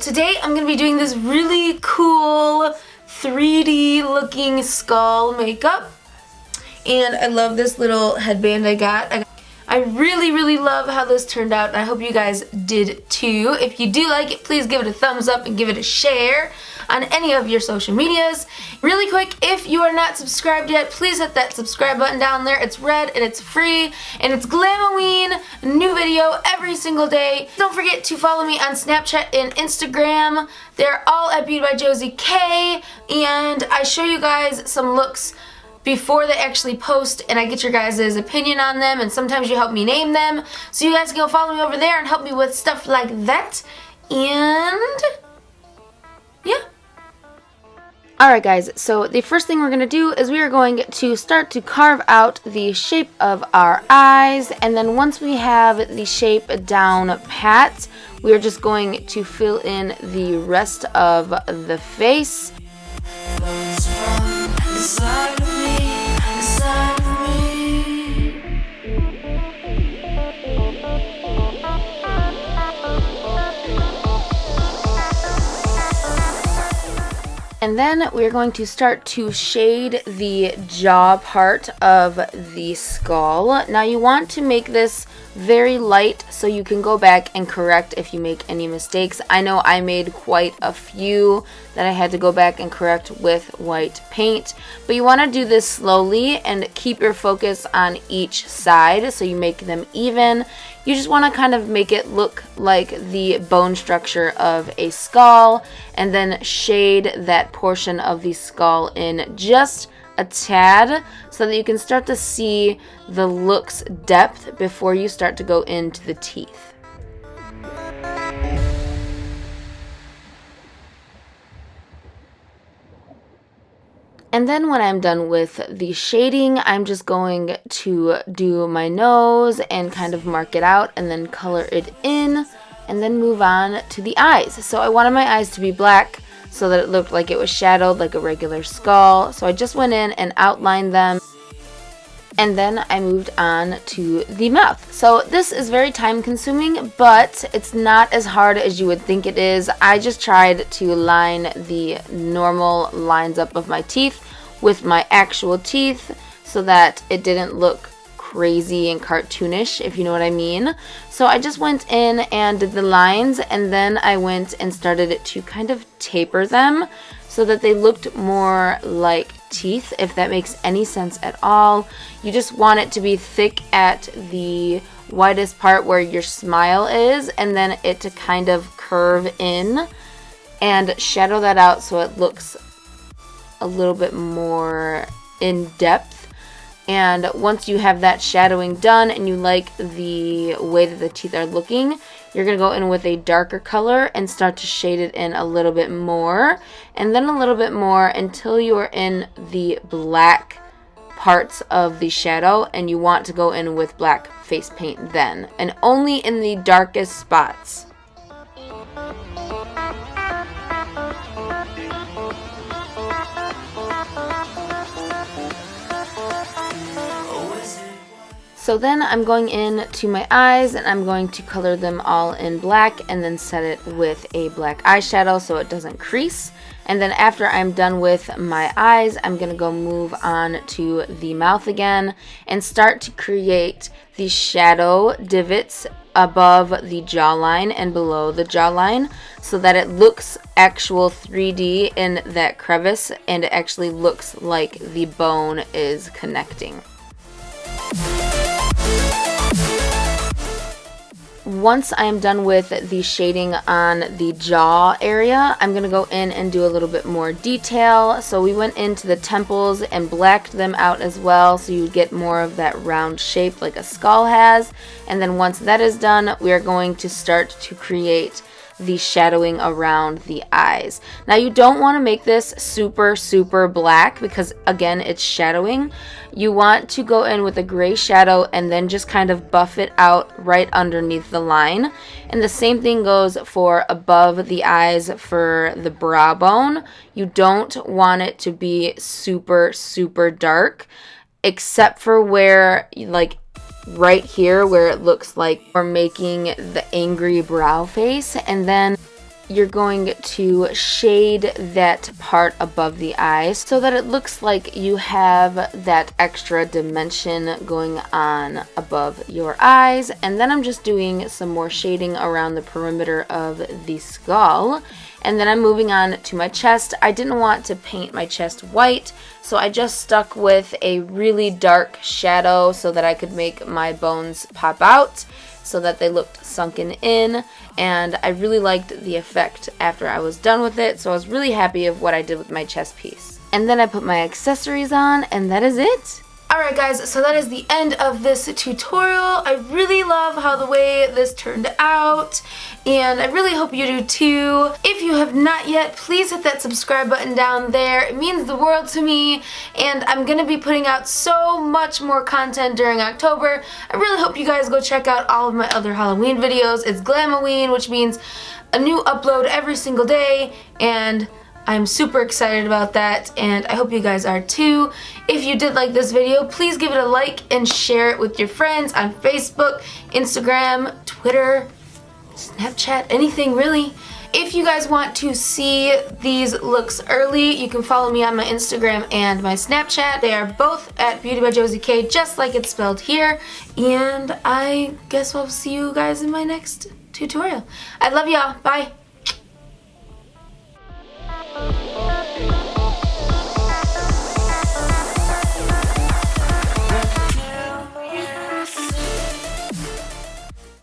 today I'm going to be doing this really cool 3D looking skull makeup. And I love this little headband I got. I really love how this turned out, and I hope you guys did too. If you do like it, please give it a thumbs up and give it a share on any of your social medias. Really quick, if you are not subscribed yet, please hit that subscribe button down there. It's red and it's free and it's Glamoween. New video every single day. Don't forget to follow me on Snapchat and Instagram. They're all at BeautyByJosieK, and I show you guys some looks before they actually post, and I get your guys' opinion on them, and sometimes you help me name them, so you guys can go follow me over there and help me with stuff like that. And yeah. Alright guys, so the first thing we're going to do is we are going to start to carve out the shape of our eyes, and then once we have the shape down pat, we are just going to fill in the rest of the face. And then we're going to start to shade the jaw part of the skull. Now you want to make this very light so you can go back and correct if you make any mistakes. I know I made quite a few that I had to go back and correct with white paint. But you want to do this slowly and keep your focus on each side so you make them even. You just want to kind of make it look like the bone structure of a skull, and then shade that portion of the skull in just a tad so that you can start to see the look's depth before you start to go into the teeth. And then when I'm done with the shading, I'm just going to do my nose and kind of mark it out and then color it in and then move on to the eyes. So I wanted my eyes to be black so that it looked like it was shadowed like a regular skull. So I just went in and outlined them. And then I moved on to the mouth. So this is very time consuming, but it's not as hard as you would think it is. I just tried to line the normal lines up of my teeth with my actual teeth so that it didn't look crazy and cartoonish, if you know what I mean. So I just went in and did the lines, and then I went and started to kind of taper them so that they looked more like teeth, if that makes any sense at all. You just want it to be thick at the widest part where your smile is, and then it to kind of curve in and shadow that out so it looks a little bit more in depth. And once you have that shadowing done and you like the way that the teeth are looking, you're going to go in with a darker color and start to shade it in a little bit more, and then a little bit more until you are in the black parts of the shadow, and you want to go in with black face paint then, and only in the darkest spots. So then I'm going in to my eyes and I'm going to color them all in black and then set it with a black eyeshadow so it doesn't crease. And then after I'm done with my eyes, I'm going to go move on to the mouth again and start to create the shadow divots above the jawline and below the jawline so that it looks actual 3D in that crevice and it actually looks like the bone is connecting. Once I am done with the shading on the jaw area, I'm going to go in and do a little bit more detail. So we went into the temples and blacked them out as well so you get more of that round shape like a skull has. And then once that is done, we are going to start to create the shadowing around the eyes. Now you don't want to make this super black because again it's shadowing. You want to go in with a gray shadow and then just kind of buff it out right underneath the line. And the same thing goes for above the eyes for the brow bone. You don't want it to be super dark, except for where like right here where it looks like we're making the angry brow face, and then you're going to shade that part above the eye so that it looks like you have that extra dimension going on above your eyes. And then I'm just doing some more shading around the perimeter of the skull. And then I'm moving on to my chest. I didn't want to paint my chest white, so I just stuck with a really dark shadow so that I could make my bones pop out so that they looked sunken in. And I really liked the effect after I was done with it, so I was really happy of what I did with my chest piece. And then I put my accessories on, and that is it. Alright guys, so that is the end of this tutorial. I really love how the way this turned out, and I really hope you do too. If you have not yet, please hit that subscribe button down there. It means the world to me, and I'm going to be putting out so much more content during October. I really hope you guys go check out all of my other Halloween videos. It's Glamoween, which means a new upload every single day, and I'm super excited about that, and I hope you guys are too. If you did like this video, please give it a like and share it with your friends on Facebook, Instagram, Twitter, Snapchat, anything really. If you guys want to see these looks early, you can follow me on my Instagram and my Snapchat. They are both at BeautyByJosieK, just like it's spelled here. And I guess I'll see you guys in my next tutorial. I love y'all. Bye.